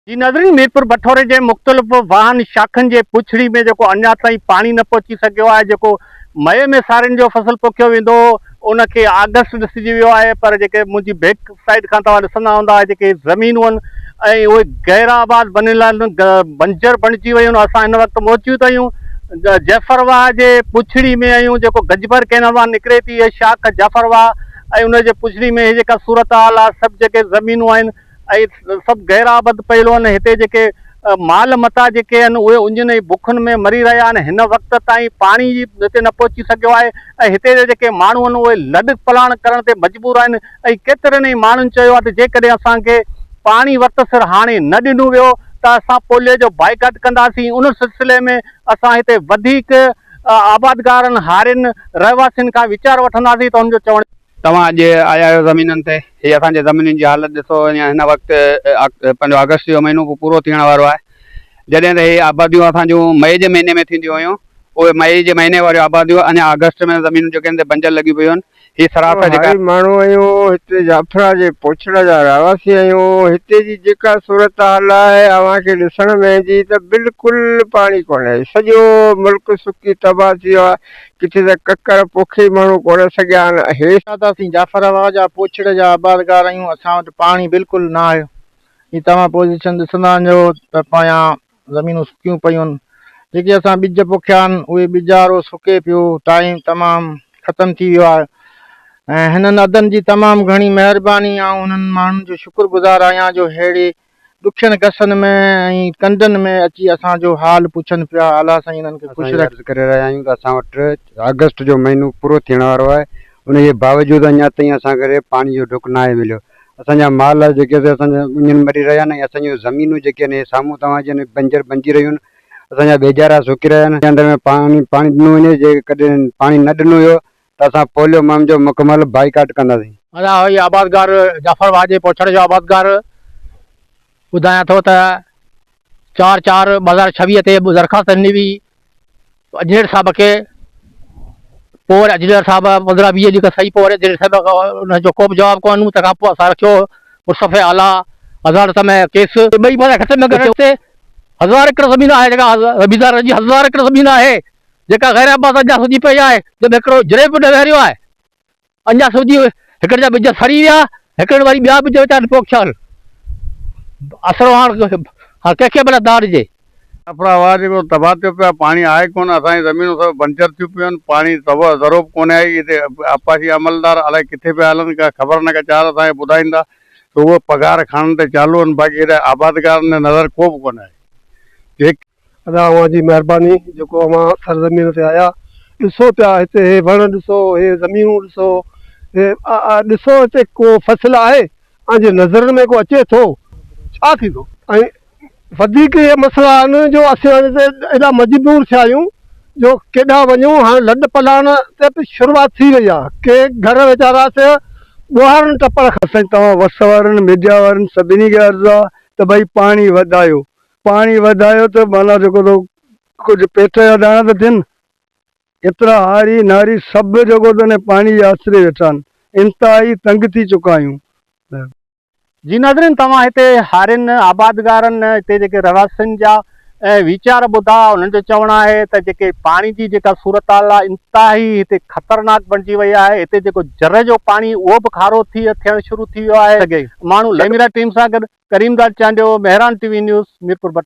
जी नाज़रीन, मीरपुर बठोरे जे मुख़्तलिफ़ वाहन शाखनि जे पुछड़ी में जेको अञा ताईं पाणी न पहुची सघियो आहे, जेको मई में सारियुनि जो फसल पोखियो वेंदो उनखे अगस्त ॾिसिजी वियो आहे। पर जेके मुंहिंजी बैक साइड खां तव्हां ॾिसंदा हूंदा जेके ज़मीनूं आहिनि ऐं उहे गैर आबाद बनियल आहिनि, बंजर बणिजी वियूं आहिनि। असां हिन वक़्तु मौजूदु आहियूं जाफरवाह जे पुछड़ी में आहियूं, जेको गजबर कैनाल मां निकिरे थी इहा शाख जाफरवाह, ऐं उनजे पुछड़ी में जेका सूरत हाल आहे, सभु जेके ज़मीनूं आहिनि ऐं सभु गैर आबाद पयल आहिनि। हिते जेके माल मता जेके आहिनि उहे उंजनि ऐं बुखनि में मरी रहिया आहिनि। हिन वक़्त ताईं पाणी हिते न पहुची सघियो आहे ऐं हिते जा जेके माण्हू आहिनि उहे लॾ पलाण करण ते मजबूर आहिनि। ऐं केतिरनि ई माण्हुनि चयो आहे त जेकॾहिं असांखे पाणी वक़्त सिर हाणे न ॾिनो वियो त असां पोलियो जो बाइकाट कंदासीं। उन सिलसिले में असां हिते वधीक आबादगारनि हारियुनि रहवासियुनि खां वीचार वठंदासीं त हुनजो चवणु। तव्हां अॼु आया आहियो ज़मीननि ते, हीअ असांजे ज़मीनुनि जी हालत ॾिसो। हिन वक़्तु पंहिंजो अगस्त जो महीनो पूरो थियण वारो आहे। जॾहिं त हीअ आबादियूं असांजूं मई जे महीने में थींदियूं हुयूं, उहे मई जे महीने वारियूं आबादियूं अञा अगस्त में ज़मीनूं जेके आहिनि बंजर लॻी पियूं आहिनि। हीअ सरासर जेका माण्हू आहियूं हिते जाफरा जे पोछड़ जा रहवासी आहियूं। हिते जी जेका सूरत हाल आहे अव्हांखे ॾिसण में ईंदी त बिल्कुलु पाणी कोन्हे। सॼो मुल्क सुकी तबाह थी वियो आहे। किथे त ककर पोखे माण्हू कोन सघिया आहिनि। हेठि त असीं जाफराबाद जा पोछड़ जा आबादगार आहियूं। असां वटि पाणी बिल्कुलु न आहे। ही तव्हां पोज़ीशन ॾिसंदा वञो त पायां ज़मीनूं सुकियूं पियूं आहिनि। जेके असां ॿिज पोखिया आहिनि उहे ॿिजारो सुके पियो, टाइम तमामु ख़तमु थी वियो आहे। ऐं हिननि अदनि जी तमामु घणी महिरबानी ऐं उन्हनि माण्हुनि जो शुक्रगुज़ार आहियां जो अहिड़े ॾुखियनि कसनि में ऐं कंडनि में अची असांजो हाल पुछनि पिया। अलाह साईं हिननि खे ख़ुशि अर्ज़ु करे रहिया आहियूं त असां वटि अगस्त जो महीनो पूरो थियण वारो आहे। उनजे बावजूदि अञा ताईं असांखे पाणी जो ढुक न आहे मिलियो। असांजा माल जेके असांजा उन्हनि मरी रहिया आहिनि। असांजूं ज़मीनूं जेके आहिनि साम्हूं तव्हांजे बंजर बणिजी रहियूं आहिनि। असांजा बेजारा सुकी रहिया आहिनि। अंदर में पाणी ॾिनो वञे, जेकॾहिं पाणी न ॾिनो वियो त असां पोलियो माम जो मुकमल बाइकाट कंदासीं। असां आबादगार जाफरबाद जे पोछड़ जो आबादगार ॿुधायां थो त 4/4/2026 ते दरख़्वास्त ॾिनी हुई अजमेर साहिब खे। पोइ वरी अजमेर साहिब 15-20 ॾींहं सही, पोइ वरी अजमेर साहिब हुनजो को बि जवाबु कोन। तंहिंखां पोइ असां रखियो मुस्तफ़े आला हज़ारत में केस। ॿई पासे ख़तमु करे 1000 एकड़ ज़मीन आहे जेका ज़मीनदार जी 1000 एकड़ ज़मीन आहे जेका गैर आबाद अञा सुजी पई आहे। जंहिंमें हिकिड़ो जरे बि न वेरियो आहे। अञा सुजी हिकिड़े जा ॿिज सड़ी विया, हिकिड़े वरी ॿिया ॿिज वीचारा पोखिया आहिनि। असर हाणे कंहिंखे भला दार ॾिजे। जाफराबाद जेको तबाह थियो पियो आहे, पाणी आहे कोन। असांजी ज़मीनूं सभु बंजर थियूं पियूं आहिनि। पाणी ज़रूरु कोन्हे आई। हिते आपाशी अमलदार अलाए किथे पिया हलनि, का ख़बर न का चार असांखे ॿुधाईंदा त उहो पघार खणण ते चालू आहिनि। बाक़ी हेॾे आबादगारनि नज़र को बि कोन आहे। अदा जी महिरबानी जेको अवां सरज़मीन ते आया ॾिसो पिया। हिते हे वण ॾिसो, हे ज़मीनूं ॾिसो, हे ॾिसो हिते को फसल आहे तव्हांजे नज़र में को अचे थो? छा थींदो? ऐं वधीक इहे मसइला आहिनि जो असीं हिते एॾा मजबूर थिया आहियूं जो केॾा वञूं। हाणे लॾ पलाण ते बि शुरूआति थी वई आहे। के घर वीचारा से ॿुहारनि टपड़ खसनि। तव्हां वस वारनि मीडिया वारनि सभिनी खे अर्ज़ु आहे त भई पाणी वधायो, पाणी वधायो त माना जेको कुझु पेट जा दाणा त थियनि। एतिरा हारी नारी सभु जेको अथनि पाणी जे आसिरे वेठा आहिनि। इंतिहाई तंग थी चुका आहियूं। जी नाज़रीन, तव्हां हिते हारियुनि आबादगारनि हिते जेके रहवासियुनि जा वीचार ॿुधा। उन्हनि जो चवणु आहे त जेके पाणी जी जेका सूरत हाल आहे इंतिहाई हिते ख़तरनाक बणिजी वई आहे। हिते जेको जर जो पाणी उहो बि खारो थियणु शुरू थी वियो आहे। माण्हू लेमिरा टीम सां गॾु करीमदाद चांडियो, मेहरान टीवी न्यूज़, मीरपुर बठोरा।